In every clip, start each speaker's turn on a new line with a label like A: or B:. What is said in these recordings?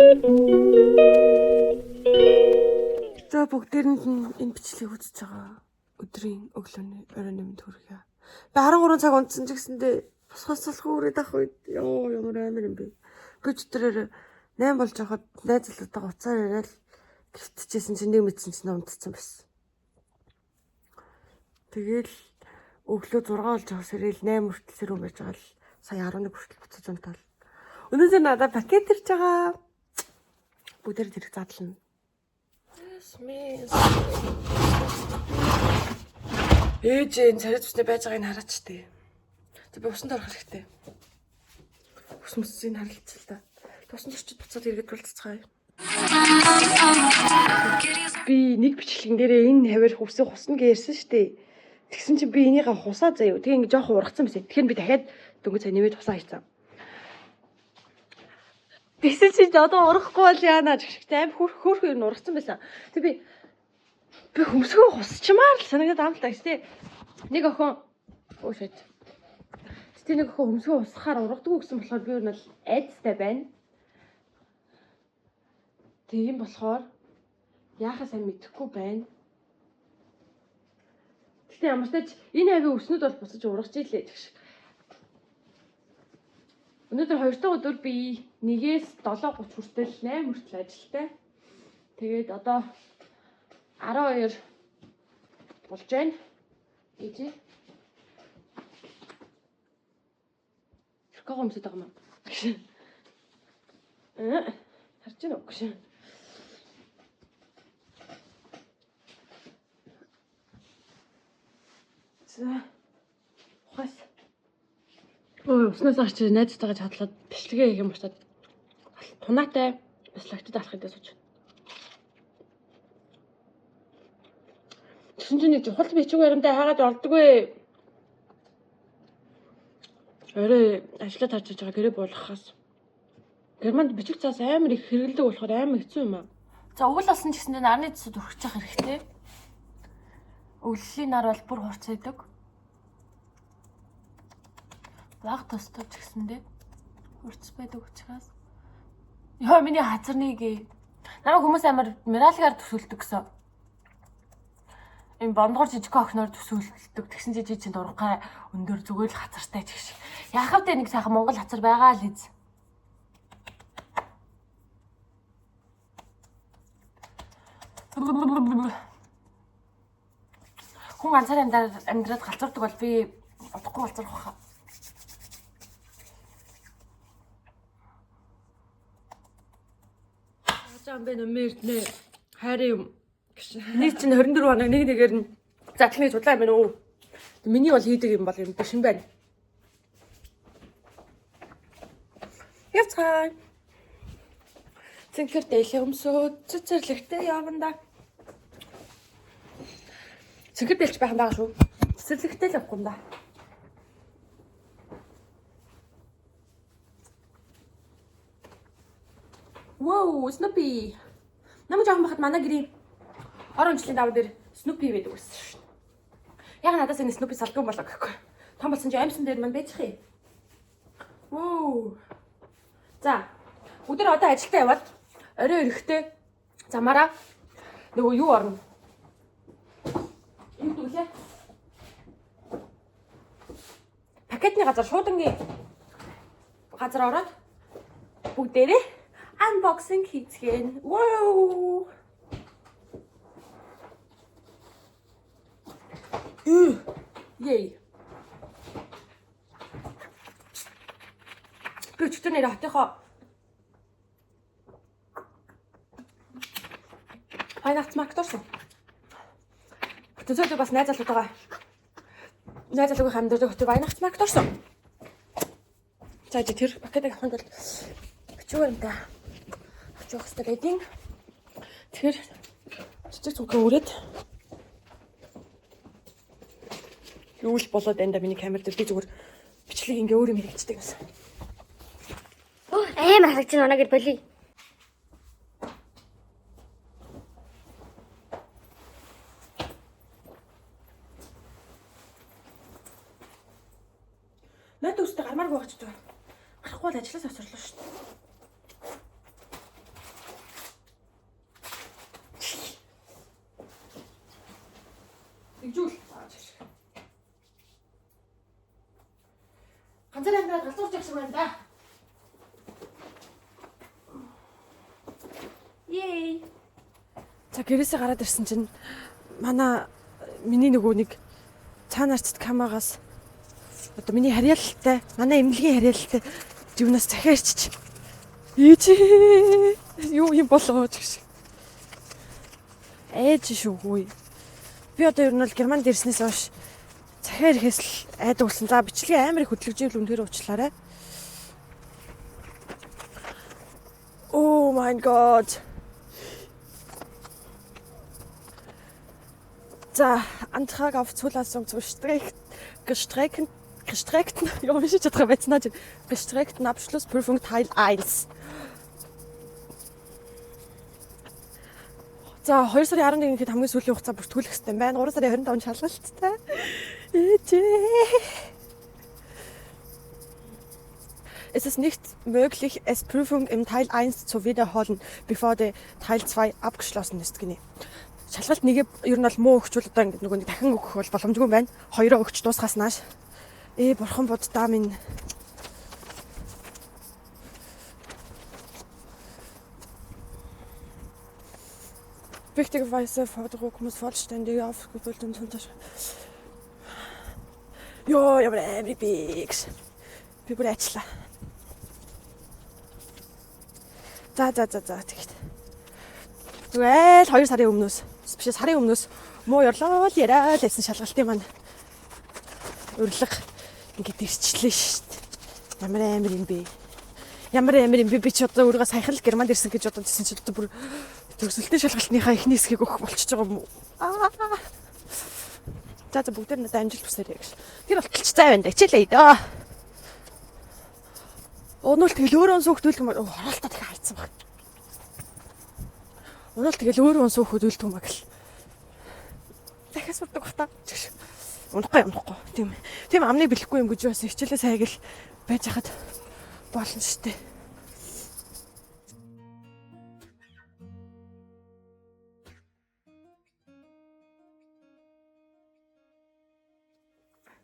A: За бүгдээрэнд нь энэ бичлэгийг үзэж байгаа өдрийн өглөөний оройн нэмэнд хүргье. Би 13 цаг унтсан ч гэсэндээ босхоос салхуу үрээд ах үед ёо ямар амар юм бэ. Би өчтөрөөр 8 болж байхад найз залуутайгаа уцаар яриад гихтчихсэн чинь нэг мэдсэн чинь унтцсан байсан. Тэгэл өглөө 6 болж байгаа сэрэл 8 хүртэл сэрүүн байж байгаа л сая 11 хүртэл буцаж унтаал. Өнөөдөр надад пакет ирж байгаа. Бүгдээр зэрэг задлана. Ээжэн царай зүснэ байж байгааг нь хараач тээ. За би усанд орох хэрэгтэй. Ус мөсийг харилцал та. Тусан зочид буцаад иргэд уулзцгаая. Би нэг бичлэгэн дээрээ энэ хавар хөвсөө хусна гэсэн шүү дээ. Тэгсэн чинь би энийгээ хусаа заяа. Тэгээ ингэ жоохон ургацсан байсан. Тэгэхээр би дахиад дөнгөж цай нэмээд хусаа хийцэн. Тэгсэн чинь одоо урахгүй бол яана гэх аим хөөх юм ургацсан байсан. Тэг би хөмсгөө хусчмаар л санагдаад амтаа гэстэй. Нэг охин өөшөд. Тэг нэг охин хөмсгөө хусахаар ургадгүй гэсэн болохоор би юу нь айдастай байна. Тийм болохоор яахаа сайн мэдэхгүй байна. Гэтэ ямар ч тач энэ хавийн өснөд бол буцаж ургаж ийлээ гэх шиг. Өнөөдөр 2 дахь өдөр би 1-ээс 7:30 хүртэл 8 хүртэл ажилтай. Тэгээд одоо 12 болж байна. Ээжээ. Тэрхүү юмсад байгаа юм. Харж байна уу гэж. За. Хас. Ой, уснаас гарч найзтайгаа чадлаад бичлэгээ хийх юм болоод тунаатай бяцлагчд алах гэдэг сууж. Тэгсэн чинь нэг чухал бичиг баримтаа хаагаад олддог вэ? Орой ажиллаад харж байгаа гэрээ буулгахаас. Германд бичиг цаас амар их хэрэгэлдэг болохоор амар хэцүү юм аа. За уул болсон ч гэсэндээ нарны цэцэд өргөж явах хэрэгтэй. Өглөлийн нар бол бүр хурц байдаг. Баг тостой ч гэсэндээ хурц байдаг учраас. Яа миний хазарныг намайг хүмүүс амар миралгаар төсөөлдөг гэсэн. Им бондгор жижиг охиноор төсөөлдөг. Тэгсэн чи жижиг дургай өндөр зүгээр л хацартай ч гэж. Яахав тэ нэг сайхан монгол хацар байгаа л ийз. Хүн ганцаар амьдраад галзуурдаг бол би удахгүй галзуурах хаа. Ажаан бэ нэмэрт нэ хайрын юм. Нэг чинь 24 хоног нэг нэгээр нь задлын гэж удлаа юм байна уу? Миний бол хийдэг юм бол юм биш юм байна. Яцгаа. Цэнхэр дэйлэх өмсөө цэцэрлэгтэй явна да. Цэнхэр дэйлж байх юм байгаа шүү. Цэцэрлэгтэй л явахгүй юм да. Wow, Snoopy. Намайг жоохон бахад манай гэрийн орон жилийн даваа дээр Snoopy байдаг байсан шүү. Яг надаас энэ Snoopy салган болоо гэхгүй. Том болсон чи амьсан дээр мань байчих юм. Wow. За, өдөр одоо ажилдаа яваад орой ирэхдээ замаараа нөгөө юу орно? Юу дүүлээ? Пакетны газар шуудангийн газар ороод бүгдээрээ unboxing хийцгээе. Wow. Yay. Би өчтөр нэр хотынхоо Weihnachtsmarkt орсон. Төсөөлөг бас найз залуутайгаа хамдэрдэг хотын Weihnachtsmarkt орсон. За тэр пакетыг авахын тулд бичиг баримтаа авч явах хэрэгтэй гэдэг. Тэгэхээр цэцэг зүгөө өрөөд юу л болоод энэ да миний камер дээр би зүгээр бичлэг ингээ өөр юм хэрэгждэг юмсан.
B: Амар харагч байна гэж болий.
A: Наад үстэй гармааргүй багч байгаа. Гарахгүй л ажлаас авсарлаа шүү дээ. тэгжүүл. Ганцаар амьдраад галзуурч явах шиг байна да. Yay. За гэрээсээ гараад ирсэн чинь миний нөгөө нэг цаанаарч камагаас одоо миний харьяалалтай, манай эмнэлгийн харьяалалтай юунаас захиарчиж юу юм болоо гэж. Ээж шүүгүй. Би одоо ер нь бол Германд ирснээс хойш захиар ихэс л айдаг болсон. За бичлэгээ амар их хөдөлгөжөөл үнээр уучлаарай. Oh my god. За, Antrag auf Zulassung zur gestreckten Abschlussprüfung Teil 1. За 2 сарын 11-нд хамгийн сүүлийн хугацаа бүртгүүлэх хэрэгтэй юм байна. 3 сарын 25-нд шалгалттай. Es ist nicht möglich, es Prüfung im Teil 1 zu wiederholen, bevor der Teil 2 abgeschlossen ist гинэ. Шалгалт нэгэ ер нь бол муу өгчүүл одоо ингэ нөгөө дахин өгөх бол боломжгүй байна. Хоёроо өгч дуусгаас нааш. Бурхан буддаа минь. Wichtigerweise Forderung muss vollständig aufgefüllt und unterschrieben. Йоо, ямар амир бигс. Би бүр ажиллаа. За тэгт. Зүгээр 2 сарын өмнөөс, биш сарын өмнөөс муу ёрлоо л яриад байсан шалгалтын маань урилга ингээд ирчлээ шүү дээ. Ямар амир юм бэ? Би ч одоо өөрийгөө саяхан л Германд ирсэн гэж бодож байсан чи одоо бүр төгсөлтийн шалгалтынхаа эхний хэсгийг өгөх болчихж байгаа юм уу? За бүгдээр надад амжилт хүсээрэй гэж. Тэр болтолч цай байна да. Хичээлээ дөө. Өнөөл тэгэл өөрөө өнсөөхдүүлэх юм хороолтоо дахиад хайцсан баг. Өнөөл тэгэл өөрөө өнсөөхдүүлэх юм баг л. Дахиад сурдаг бах та. Унахгүй. Тийм амны бэлэхгүй юм гэж байсан. Хичээлээ сайг л байж хахад болно шүү дээ.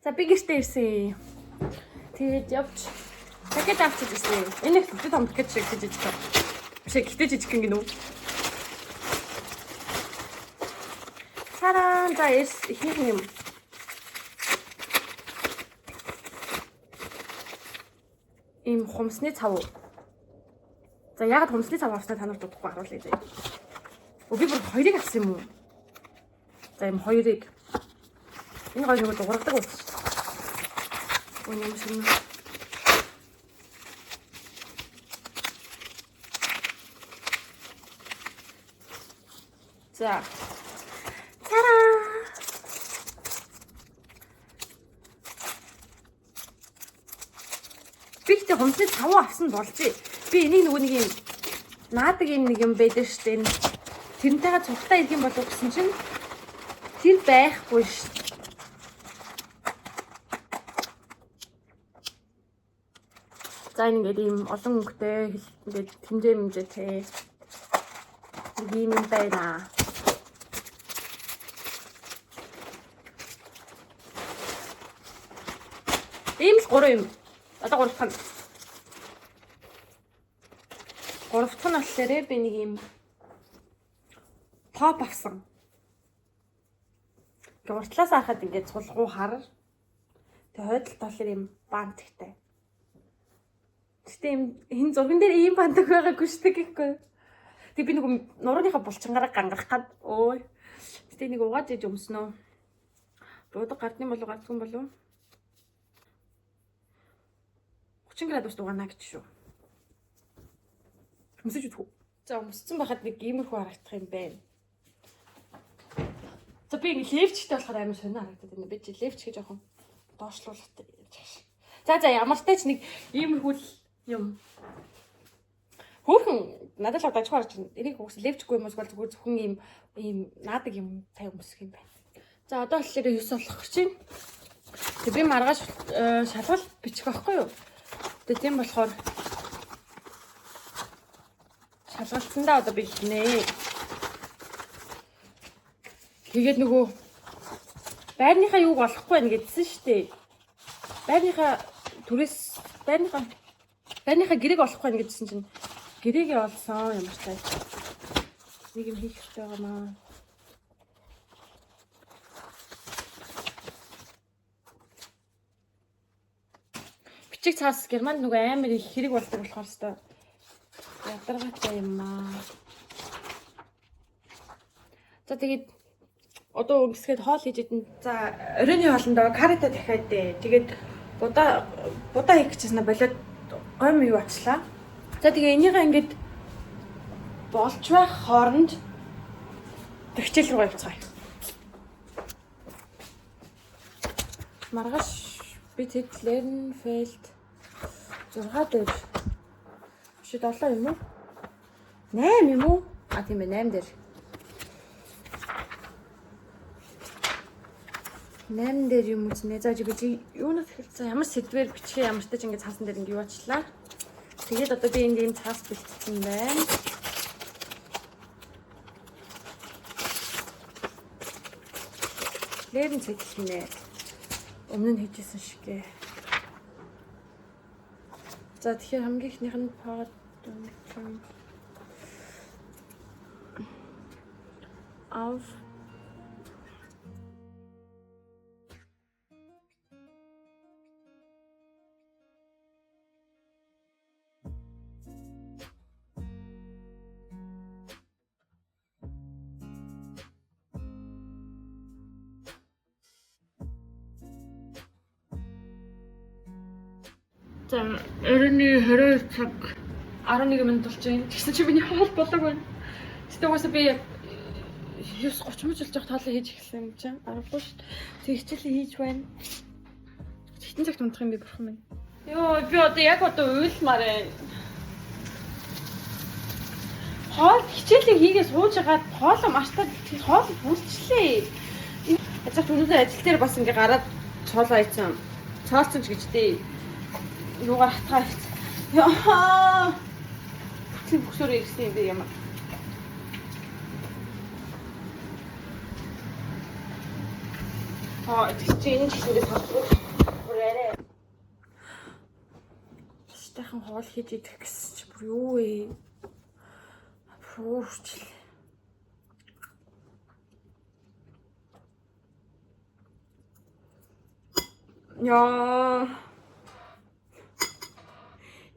A: За би гэртээ ирсэн. Тэгээд явж пакет авчиж ирсэн. Энэ их том пакет шиг гэж байна. Биш гэхдээ жижиг гин гинүү. Хараа за ихнийх юм. Им хумсны цав. За яг хумсны цав авснаа та нарт удахгүй харуулъя заяа. Би бүр хоёрыг авсан юм уу? За им хоёрыг. Энэ гоё нэг дуургадаг үү? Өнөөдөр шиг. За. Тараа. Би ихтэй хумсны цав авсан болжээ. Би энийг нөгөө нэг юм наадаг юм нэг юм байдаг шүү дээ. Тэрнтэйгээ цугтаа ирэх юм болов гэсэн чинь тэр байхгүй шүү. За ингээд ийм олон өнгөтэй ингээд хэмжээтэй ийм юм байна. Ийм л 3 юм. Одоо 3 дахь. 3 дахь нь болохоор би нэг ийм топ авсан. Ингээ уртлаас харахад ингээд сулгуу хар. Тэгээ хойдолд болохоор ийм банттай. Гэтэ энэ зурган дээр ийм бандаг байгаагүй шүү дээ гэхгүй. Тэг би нэг нурууныхаа булчингаараа гангарах гад. Ой. Гэтэ нэг угааж иж өмснөө. Буудаг гардны болов гардгүй болов. 30 градус дугаана гэж шүү. Өмсөж үтгүү. За өмссөн байхад нэг иймэрхүү харагдах юм байна. За би ингэ левчтэй болохоор амар сонио харагдаад байна. Би чи левч гэж жоохон доошлуулалт. За ямар ч тач нэг иймэрхүү юм. Хөөхөн надад л дажгүй харж байна. Энийг хүүс левчгүй юм бол зүгээр зөвхөн ийм наадаг юм тай өмсөх юм байна. За одоо болохоор 9 болох гэж байна. Тэг би маргааш шалгалт бичих байхгүй юу? Тэг тийм болохоор шалгалтандаа одоо би хийнэ. Тэгээд нөгөө байрныхаа юуг олохгүй байна гэдсэн шүү дээ. Байрныхаа түрээс байрныхаа гэрээг олохгүй байна гэдсэн чинь гэрээгээ олсон ямар ч тай. Нэг юм хийх хэрэгтэй байгаамаа. Бичиг цаас Германд нөгөө амар их хэрэг болдог болохоор хэвээр ядаргаатай юм аа. За тэгээд одоо ингэсгээд хоол хийж идэн. За оройны хоолндоо карита дахиад дээ. Тэгээд будаа хийх гэжсэн болоод гойм юу ачлаа. За тэгээ энийгээ ингээд болж байх хооронд төгчл рүү явцгаая. Маргааш би тэд Лернфельд 6 дээр. Чи 7 юм уу? 8 юм уу? А тийм ээ 8 дээр. 8 дээр юм үзнэ. За би юунаас хэлсэн ямар сэдвэр бичгээ ямар ч тач ингэ цаасан дээр ингэ юу ачлаа. Тэгээд одоо би энэ юм цаас бэлтсэн байна. Лерн цэглэнэ. Өмнө нь хийжсэн шигээ. За тэгэхээр хамгийн ихнийх нь под auf За оройны 22 цаг 11 минут болж байна. Тэгсэн чи миний хоол болоог байна. Тэгтээ угаасаа би 9:30 мөч болж явах тоолоо хийж эхэлсэн юм чинь. Аргагүй шүү дээ. Тэг хичээлээ хийж байна. Хитэн цагт унтах юм би бурхан минь. Йоо би одоо яг уйлмаар байна. Хоол хичээлээ хийгээ сууж хагаад хоолоо маштаад хоол бүрчлээ. Яцаач өнөөдөр ажил дээр бас ингээ гараад цоолоо ийцэн. Цоолцсон ч гэж дээ. Юугаар хатгаа хийц. Яа. Тэг бүсөрөө ирсэн юм би ямар. Чи энэ чихэндээ салбар бүрээрээ. Стахан хоол хийж идэх гэсэн чи бүр юу вэ? Фуурчлээ. Яа.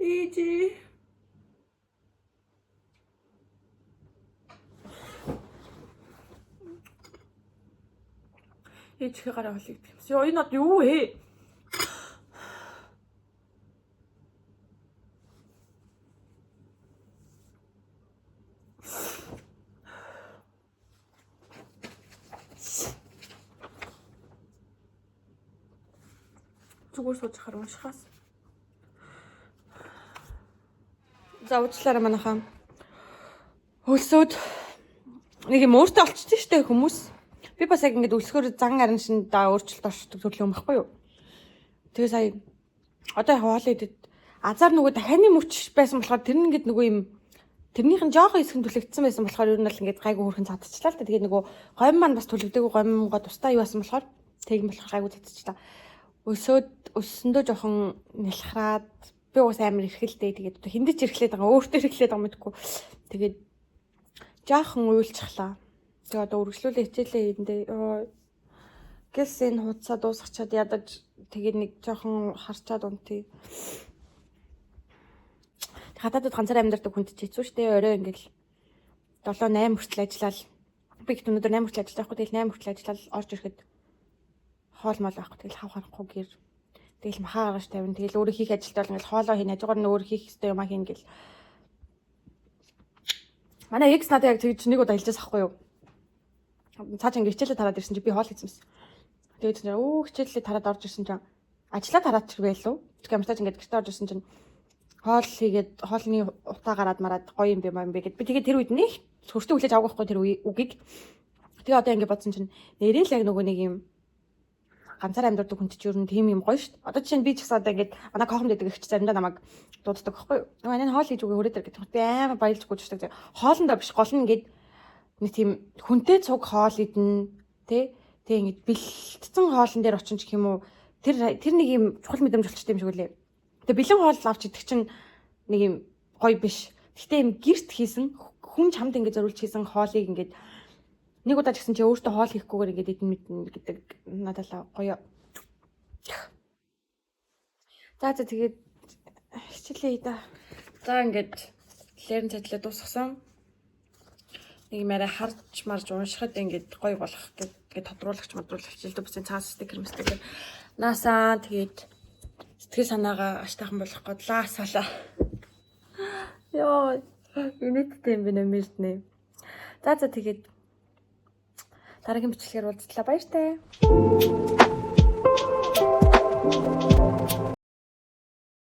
A: Иди. Ээжийнхээ гараа холыг бимс. Ёо энэ одоо юу вэ? Зүгээр сууж хараа уншихаас. За уучлаарай манайхаа. Хөлсөөд нэг юм өөртөө олчтой штэ хүмүүс. Би бас яг ингэж өлсгөр зан аран шин да өөрчлөлт оршдог төрөл юм баггүй юу. Тэгээ сая одоо хоол идэд азар нөгөө дахианы мөч байсан болохоор тэр нь ингэж нөгөө юм тэрнийх нь жоохон хэсэг нь түлэгдсэн байсан болохоор ер нь бол ингэж гайгүй хөрхэн цадчихлаа л та. Тэгээ нөгөө гомь маань бас түлэгдээгүй гомьгоо тустай юу байсан болохоор тэгэн болохоор гайгүй цадчихлаа. Өсөөд өссөндөө жоохон нялхраад би уус амар эрхэлдэй. Тэгээд одоо хиндэж эрхлээд байгаа өөртөө эрхлээд байгаа мэдгүй. Тэгээд жоохон уйлчихлаа. Тэгээ одоо үргэлжлүүлээ хичээлээ эндээ гэлс энэ хуудасаа дуусгачаад ядаж тэгээд нэг жоохон харчаад унтъя. Хатадад ганцаар амьдардаг хүнд ч хэцүү шттэ. Орой ингээл 7-8 хүртэл ажиллаад би их өнөөдөр 8 хүртэл ажиллаж байхгүй. Тэгэл 8 хүртэл ажиллаад орж ирэхэд хоол мол байхгүй. Тэгэл хав харахгүй гэр. Тэгэл махаа гаргаж тавина. Тэгэл өөрөө хийх ажилд бол ингээл хоолоо хийнэ. Хажуугаар нь өөрөө хийх ёстой юм а хийн гэл. Манай экс надад яг тэгж нэг удаа хэлжээс ахгүй юу? Цааш ингээ хичээлээ тараад ирсэн чи би хоол хийсэн мэс. Тэгээд хичээлээ тараад орж ирсэн чинь ажиллаа тараад ч байлуу. Тэгэхээр амтаж ингээ гэртээ орж ирсэн чинь хоол хийгээд хоолны утаа гараад мараад гоё юм бэ гэд. Би тэгээд тэр үед нэг хөртөө хүлээж авах байхгүй тэр үгийг. Тэгээ одоо ингээ бодсон чинь нэрэл яг нөгөө нэг юм ганцаар амьдардаг хүнд ч юу юм тийм юм гоё шүү дээ. Одоо жишээ нь би ч гэсэн одоо ингээ манай кохомд идэг ихч заримдаа намайг дууддаг байхгүй юу? Нөгөө энэ хоол хийж өгөө хүрээд ирэх гэдэг. Би амар баярлж гүйждэг. Хоолндоо биш гол нь ингээ нэг тийм хүнтэй цуг хоол идэн тий Тэгээ ингэж бэлтгэсэн хоолн дээр очин ч юм уу тэр нэг юм чухал мэдрэмж болчтой юм шиг үлээ. Тэгээ бэлэн хоол авч идэх чинь нэг юм гоё биш. Гэхдээ юм гэрт хийсэн хүн чамд ингэж зориулж хийсэн хоолыг ингэж нэг удаа ч гэсэн чи өөртөө хоол хийхгүйгээр ингэж идэн мэднэ гэдэг надад л гоё. За тэгээд хичээлээ да. За ингэж лерэн цадлаа дуусгасан. Нэг юм арай харж марж уншихад ингэж гоё болох гэдэг тодруулагч хичээлдээ бусын цаас стикер мэстикер наасаа тэгээд сэтгэл санаагаа аштайхан болох гээд лаасаалаа. Яа, инээдтэй юм байна мэрднэ. За тэгээд дараагийн бичлэгээр уулзлаа баяртай.